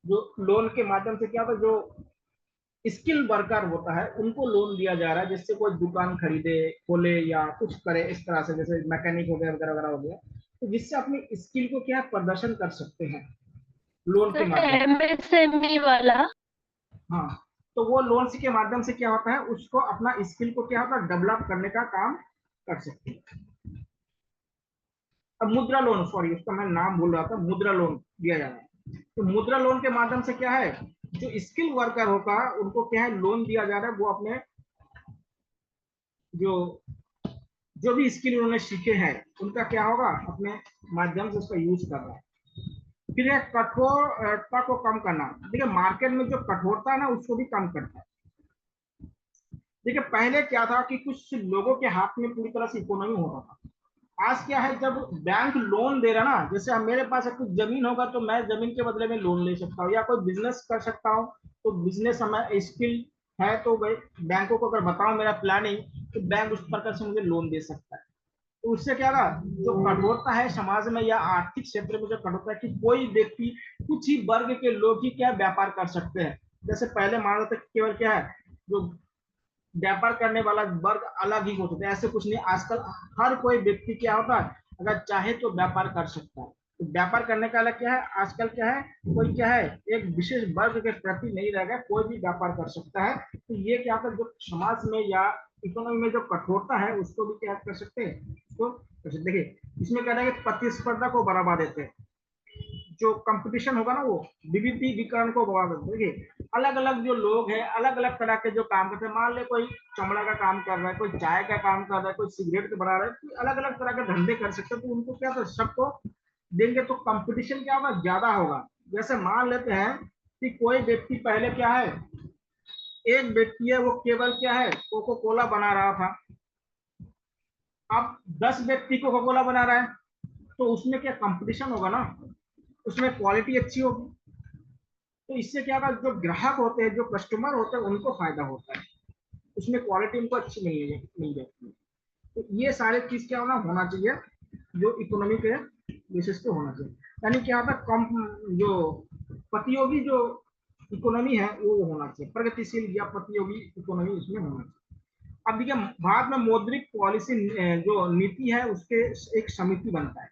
जो लोन के माध्यम से क्या होता है, जो स्किल वर्कर होता है उनको लोन दिया जा रहा है, जिससे कोई दुकान खरीदे, खोले या कुछ करे, इस तरह से जैसे मैकेनिक हो गया वगैरह वगैरह हो गया, तो जिससे अपनी स्किल को क्या प्रदर्शन कर सकते हैं लोन के सर माध्यम। एमएसएमई वाला। हाँ, तो वो लोन के माध्यम से क्या होता है, उसको अपना स्किल को क्या होता है, डेवलप करने का काम कर सकते हैं। अब मुद्रा लोन, सॉरी उसका मैं नाम भूल रहा था, मुद्रा लोन दिया जा रहा है। तो मुद्रा लोन के माध्यम से क्या है, जो स्किल वर्कर होगा उनको क्या है, लोन दिया जा रहा है, वो अपने जो जो भी स्किल उन्होंने सीखे हैं उनका क्या होगा, अपने माध्यम से उसका यूज कर रहा है। फिर है कठोरता को कम करना। देखिए मार्केट में जो कठोरता है ना उसको भी कम करता है। देखिए पहले क्या था कि कुछ लोगों के हाथ में पूरी तरह से इकोनॉमी होता था। आज क्या है, जब बैंक लोन दे रहा ना, जैसे अब मेरे पास कुछ जमीन होगा तो मैं जमीन के बदले में लोन ले सकता हूँ, या कोई बिजनेस कर सकता हूँ, तो बिजनेस हमें स्किल है तो भाई बैंकों को अगर बताऊं मेरा प्लानिंग, तो बैंक उस प्रकार से मुझे लोन दे सकता है। तो उससे क्या होगा, जो कठोरता है समाज में या आर्थिक क्षेत्र में, जो कठोरता है कि कोई व्यक्ति, कुछ ही वर्ग के लोग ही क्या व्यापार कर सकते हैं। जैसे पहले मान लो केवल क्या है, जो व्यापार करने वाला वर्ग अलग ही होता था, ऐसे कुछ नहीं। आजकल हर कोई व्यक्ति क्या होता है, अगर चाहे तो व्यापार कर सकता है। तो व्यापार करने का अलग क्या है, आजकल क्या है, कोई क्या है एक विशेष वर्ग के प्रति नहीं रह गया, कोई भी व्यापार कर सकता है। तो ये क्या होता है, जो समाज में या इकोनॉमी में जो कठोरता है उसको भी क्या कर सकते हैं, उसको देखिए इसमें क्या है कि प्रतिस्पर्धा को बढ़ावा देते हैं। जो कंपटीशन होगा ना वो विविधीकरण को बढ़ावा देते हैं। देखिए अलग अलग जो लोग हैं, अलग अलग तरह के जो काम करते हैं, मान ले कोई चमड़ा का काम कर रहा है, कोई चाय का काम कर रहा है, कोई सिगरेट का बना रहा है, अलग अलग तरह के धंधे कर सकते हैं। तो उनको क्या, तो सबको देंगे तो कंपटीशन क्या होगा, ज्यादा होगा। जैसे मान लेते हैं कि कोई व्यक्ति पहले क्या है, एक व्यक्ति है वो केवल क्या है कोको कोला बना रहा था, अब 10 व्यक्ति कोको कोला बना रहा है, तो उसमें क्या कंपटीशन होगा ना, उसमें क्वालिटी अच्छी होगी। तो इससे क्या होगा, जो ग्राहक होते हैं, जो कस्टमर होते हैं, उनको फायदा होता है, उसमें क्वालिटी उनको अच्छी मिल जाती है। तो ये सारे चीज क्या होना चाहिए, जो इकोनॉमी के बेसिस पे होना चाहिए। यानी क्या होता है, कम जो प्रतियोगी जो इकोनॉमी है वो होना चाहिए, प्रगतिशील या प्रतियोगी इकोनॉमी इसमें होना चाहिए। अब देखिए भारत में मौद्रिक पॉलिसी जो नीति है उसके एक समिति बनता है।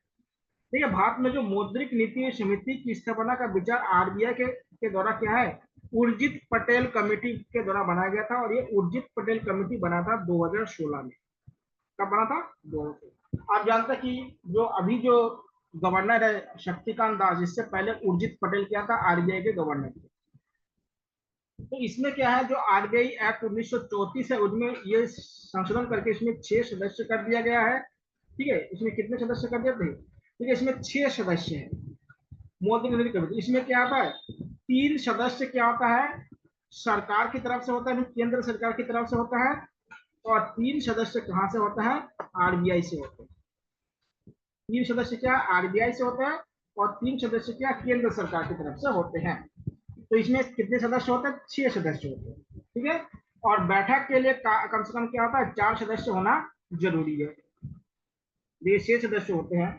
देखिए भारत में जो मौद्रिक नीति समिति की स्थापना का विचार आरबीआई के द्वारा क्या है, उर्जित पटेल कमेटी के द्वारा बनाया गया था, और ये उर्जित पटेल कमेटी बना था 2016 में। कब बना था, 2016। आप जानते हैं कि जो अभी जो गवर्नर है शक्तिकांत दास, इससे पहले उर्जित पटेल क्या था, आरबीआई के गवर्नर थे। तो इसमें क्या है, जो आरबीआई एक्ट 1934 है उसमें ये संशोधन करके इसमें 6 सदस्य कर दिया गया है। ठीक है, इसमें कितने सदस्य कर दिए थे, ठीक है, इसमें 6 सदस्य है मौद्रिक नीति कमेटी। इसमें क्या आता है, 3 सदस्य क्या होता है सरकार की तरफ से होता है, केंद्र सरकार की तरफ से होता है, और 3 सदस्य कहां से होता है, आरबीआई से होते हैं। 3 सदस्य क्या आरबीआई से होते हैं, और 3 सदस्य क्या केंद्र सरकार की तरफ से होते हैं। तो इसमें कितने सदस्य होते हैं, 6 सदस्य होते हैं। ठीक है, और बैठक के लिए कम से कम क्या होता है, 4 सदस्य होना जरूरी है। ये 6 सदस्य होते हैं।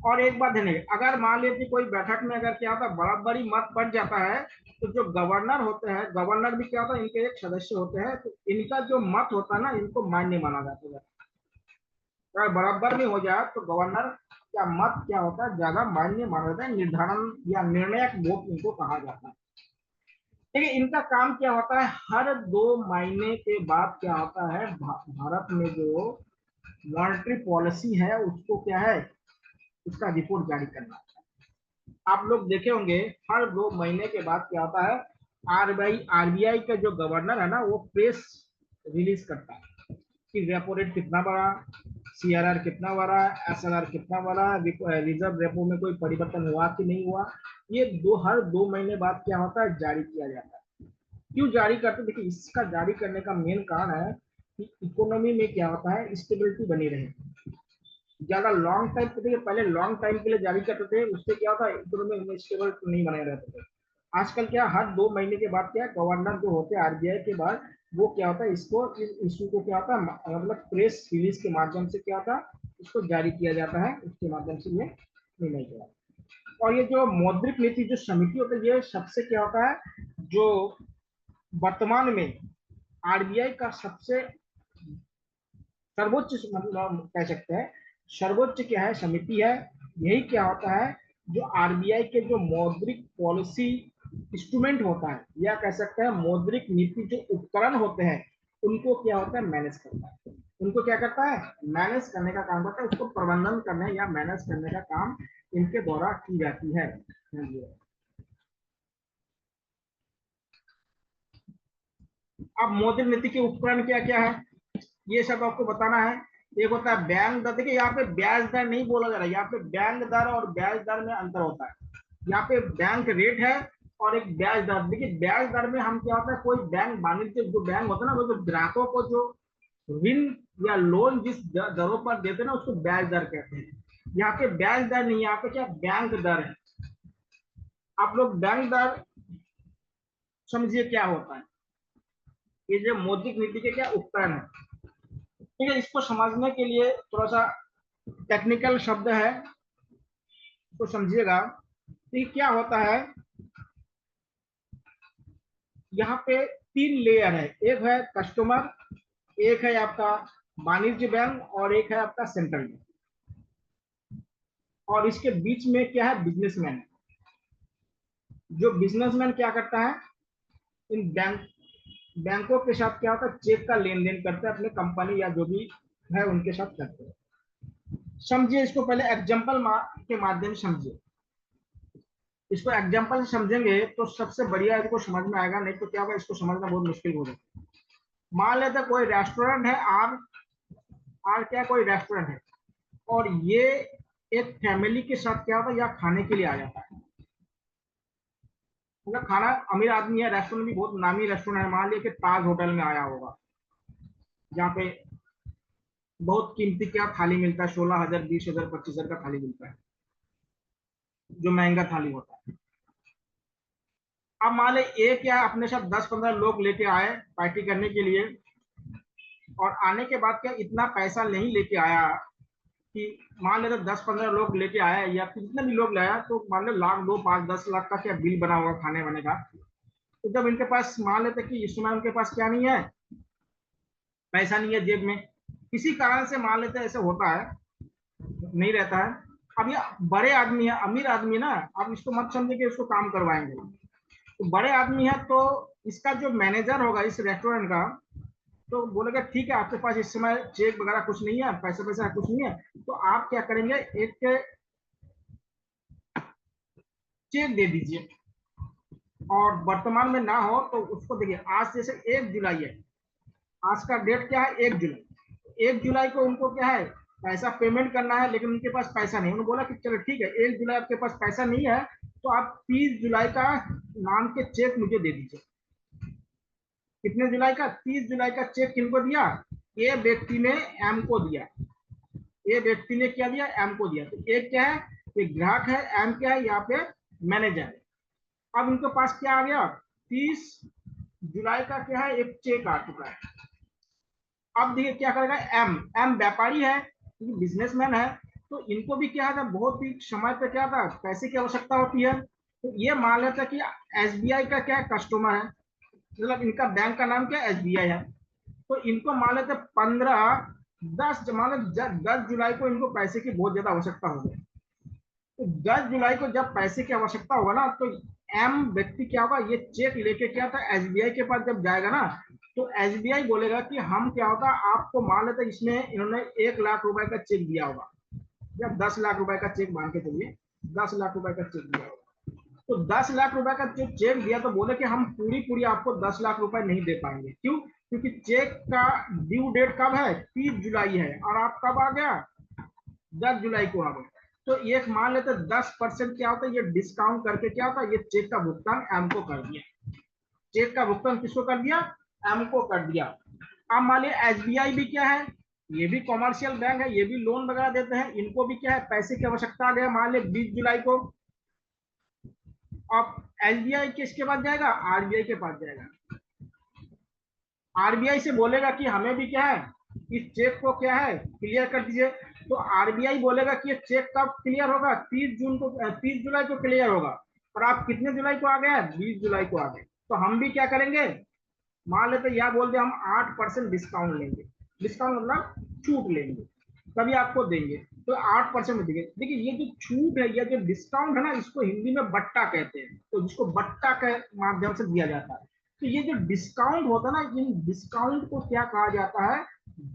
और एक बात ध्यान रखिए, अगर मान लीजिए कोई बैठक में अगर क्या होता है बराबरी मत पड़ जाता है, तो जो गवर्नर होते हैं, गवर्नर भी क्या होता है इनके एक सदस्य होते हैं, तो इनका जो मत होता है ना इनको मान्य माना जाता है। अगर बराबर में हो जाए तो गवर्नर का मत क्या होता है, ज्यादा मान्य माना जाता है, निर्धारण या निर्णायक वोट इनको कहा जाता है। ठीक है, इनका काम क्या होता है, हर 2 महीने के बाद क्या होता है, भारत में जो मॉनेटरी पॉलिसी है उसको क्या है, उसका रिपोर्ट जारी करना। आप लोग देखे होंगे हर 2 महीने के बाद क्या होता है, आरबीआई का जो गवर्नर है ना वो प्रेस रिलीज करता है कि रेपो रेट कितना बढ़ा, सीआरआर कितना बढ़ा, एसएलआर कितना बढ़ा, रिजर्व रेपो में कोई परिवर्तन हुआ कि नहीं हुआ। ये हर 2 महीने बाद क्या होता है, जारी किया जाता है। क्यों जारी करते, देखिए इसका जारी करने का मेन कारण है कि इकोनॉमी में क्या होता है, स्टेबिलिटी बनी रहे। ज्यादा लॉन्ग टाइम के लिए, पहले लॉन्ग टाइम के लिए जारी करते थे, उससे क्या होता है इकोनॉमी में स्टेबल नहीं बने रहते थे। आजकल क्या हर 2 महीने के बाद क्या गवर्नर जो होते हैं आरबीआई के बाद, वो क्या होता है इसको, इस इशू को क्या होता है, मतलब प्रेस रिलीज के माध्यम से क्या होता है इसको जारी किया जाता है, उसके माध्यम से ये निर्णय किया। और ये जो मौद्रिक नीति जो समिति होती है, ये सबसे क्या होता है, जो वर्तमान में आरबीआई का सबसे सर्वोच्च मतलब कह सकते हैं, सर्वोच्च क्या है समिति है। यही क्या होता है, जो आरबीआई के जो मौद्रिक पॉलिसी इंस्ट्रूमेंट होता है, या कह सकते हैं मौद्रिक नीति जो उपकरण होते हैं, उनको क्या होता है मैनेज करता है। उनको क्या करता है, मैनेज करने का काम करता है, उसको प्रबंधन करने या मैनेज करने का काम इनके द्वारा की जाती है। अब मौद्रिक नीति के उपकरण क्या क्या है, ये सब आपको बताना है। एक होता है बैंक दर, देखिए यहाँ पे ब्याज दर नहीं बोला जा रहा है, यहाँ पे बैंक दर और ब्याज दर में अंतर होता है। यहाँ पे बैंक रेट है और एक ब्याज दर। देखिए ब्याज दर में हम क्या होता है, कोई बैंक वाणिज्य जो बैंक होता है ना, वो जो ग्राहकों को जो ऋण या लोन जिस दरों पर देते हैं ना उसको ब्याज दर कहते हैं। यहाँ पे ब्याज दर नहीं, यहाँ पे क्या बैंक दर है। आप लोग बैंक दर समझिए क्या होता है, ये जो मौद्रिक नीति के क्या उपकरण है। ठीक है, इसको समझने के लिए थोड़ा सा टेक्निकल शब्द है तो समझिएगा। तो क्या होता है, यहाँ पे 3 लेयर है, एक है कस्टमर, एक है आपका वाणिज्य बैंक, और एक है आपका सेंट्रल बैंक। और इसके बीच में क्या है, बिजनेसमैन। जो बिजनेसमैन क्या करता है, इन बैंकों के साथ क्या होता है, चेक का लेन देन करते हैं, अपने कंपनी या जो भी है उनके साथ करते हैं। समझिए इसको, पहले एग्जाम्पल के माध्यम से समझिए। इसको एग्जाम्पल से समझेंगे तो सबसे बढ़िया इसको समझ में आएगा, नहीं तो क्या होगा, इसको समझना बहुत मुश्किल हो जाएगा। मान लेते कोई रेस्टोरेंट है, आर आर क्या, कोई रेस्टोरेंट है, और ये एक फैमिली के साथ क्या होता है, यहाँ खाने के लिए आ जाता है। मतलब खाना, अमीर आदमी है, रेस्टोरेंट भी बहुत नामी रेस्टोरेंट है, मान लिया कि ताज होटल में आया होगा, जहाँ पे बहुत कीमती क्या थाली मिलता है, 16,000, 20,000, 25,000 का थाली मिलता है, जो महंगा थाली होता है। अब मान ले एक या अपने साथ 10-15 लोग लेके आए पार्टी करने के लिए, और आने के बाद क्या इतना पैसा नहीं लेके आया, कि मान लेते 10-15 लोग लेके आया, या कितने भी लोग लाया, तो मान ले लाख, 2, 5, 10 लाख का क्या बिल बना हुआ खाने वाने का। तो जब इनके पास, मान लेते कि इस समय उनके पास क्या नहीं है, पैसा नहीं है जेब में, किसी कारण से मान लेते ऐसे होता है, नहीं रहता है। अब ये बड़े आदमी है, अमीर आदमी है ना, अब इसको मत समझे कि इसको काम करवाएंगे। तो बड़े आदमी है, तो इसका जो मैनेजर होगा इस रेस्टोरेंट का, तो बोलेगा ठीक है, आपके पास इस समय चेक वगैरह कुछ नहीं है, पैसा पैसा कुछ नहीं है, तो आप क्या करेंगे, एक चेक दे दीजिए। और वर्तमान में ना हो तो उसको देखिए, आज जैसे 1 जुलाई है, आज का डेट क्या है, 1 जुलाई। 1 जुलाई को उनको क्या है, पैसा पेमेंट करना है, लेकिन उनके पास पैसा नहीं। उन्होंने बोला कि चलो ठीक है, 1 जुलाई आपके पास पैसा नहीं है, तो आप 30 जुलाई का नाम के चेक मुझे दे दीजिए। कितने जुलाई का, 30 जुलाई का चेक किनको दिया, ए व्यक्ति ने एम को दिया। ए व्यक्ति ने क्या दिया, एम को दिया। तो एक क्या है, एक ग्राहक है, एम क्या है, यहाँ पे मैनेजर है। अब इनके पास क्या आ गया, 30 जुलाई का क्या है, एक चेक आ चुका है। अब देखिए क्या करेगा, एम एम व्यापारी है, बिजनेसमैन है, तो इनको भी क्या था, बहुत ही समय पे क्या था, पैसे की आवश्यकता होती है। तो ये मान लेता कि एसबीआई का क्या कस्टमर है, मतलब इनका बैंक का नाम क्या, एसबीआई है। तो इनको मान लेते 10 जुलाई को इनको पैसे की बहुत ज्यादा आवश्यकता होगी। तो 10 जुलाई को जब पैसे की आवश्यकता होगा ना, तो एम व्यक्ति क्या होगा, ये चेक लेके क्या था, एसबीआई के पास जब जाएगा ना, तो एसबीआई बोलेगा कि हम क्या होगा, आपको मान लेते इसमें इन्होंने 1 लाख रुपए का चेक दिया होगा, या 10 लाख रुपए का चेक मान के चलिए, 10 लाख रुपए का चेक दिया होगा। तो 10 लाख रुपए का जो चेक दिया, तो बोले कि हम पूरी पूरी आपको 10 लाख रुपए नहीं दे पाएंगे। क्यों, क्योंकि चेक का ड्यू डेट कब है, 30 जुलाई है, और आप कब आ गया, 10 जुलाई को आ गए। तो ये मान लेते 10% क्या होता है, ये डिस्काउंट करके क्या होता है, ये चेक का भुगतान एम को कर दिया। चेक का भुगतान किसको कर दिया, एम को कर दिया। अब मान लिया एसबीआई भी क्या है, ये भी कॉमर्शियल बैंक है, ये भी लोन वगैरह देते हैं, इनको भी क्या है, पैसे की आवश्यकता आ गया, मान लिया 20 जुलाई को। अब एसबीआई किसके पास जाएगा, आरबीआई के पास जाएगा। आरबीआई से बोलेगा कि हमें भी क्या है, इस चेक को क्या है, क्लियर कर दीजिए। तो आरबीआई बोलेगा कि ये चेक कब क्लियर होगा, 30 जून को, 30 जुलाई को क्लियर होगा। और आप कितने जुलाई को आ गए, 20 जुलाई को आ गए। तो हम भी क्या करेंगे, मान लेते यह बोल दे हम 8% डिस्काउंट लेंगे। डिस्काउंट मतलब छूट लेंगे, तभी आपको देंगे। तो 8% देंगे। देखिए ये जो छूट है या जो डिस्काउंट है ना, इसको हिंदी में बट्टा कहते हैं। तो जिसको बट्टा के माध्यम से दिया जाता है। तो ये जो डिस्काउंट होता है ना, इन डिस्काउंट को क्या कहा जाता है,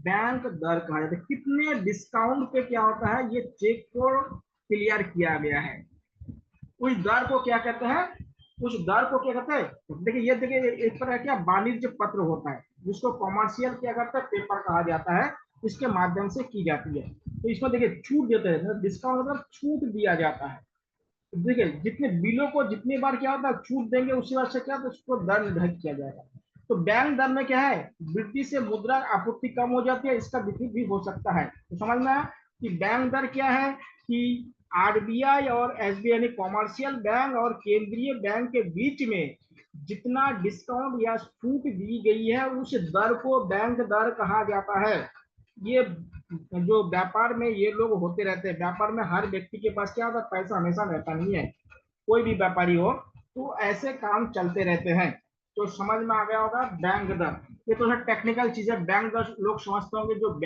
बैंक दर कहा जाता है। कितने डिस्काउंट पे क्या होता है, ये चेक को क्लियर किया गया है, उस दर को क्या कहते हैं, उस दर को क्या कहते हैं। देखिए ये देखिए, एक तरह क्या वाणिज्य पत्र होता है, जिसको कॉमर्शियल क्या करता है, पेपर कहा जाता है, इसके माध्यम से की जाती है। तो इसमें देखिए छूट देते हैं, डिस्काउंट मतलब छूट दिया जाता है। देखिए जितने बिलों को जितनी बार क्या होता है छूट देंगे, उसी बार से क्या होता है, उसको दर निर्धारित किया जाएगा। तो बैंक दर में क्या है, वृद्धि से मुद्रा आपूर्ति कम हो जाती है, इसका विपरीत भी हो सकता है। तो समझ में आया कि बैंक दर क्या है, कि आरबीआई और एसबीआई यानी कॉमर्शियल बैंक और केंद्रीय बैंक के बीच में जितना डिस्काउंट या छूट दी गई है, उस दर को बैंक दर कहा जाता है। ये जो व्यापार में ये लोग होते रहते हैं, व्यापार में हर व्यक्ति के पास क्या होता है, पैसा हमेशा रहता नहीं है, कोई भी व्यापारी हो, तो ऐसे काम चलते रहते हैं। तो समझ में आ गया होगा बैंक दर। ये तो टेक्निकल चीज है, बैंक दर लोग समझते होंगे, जो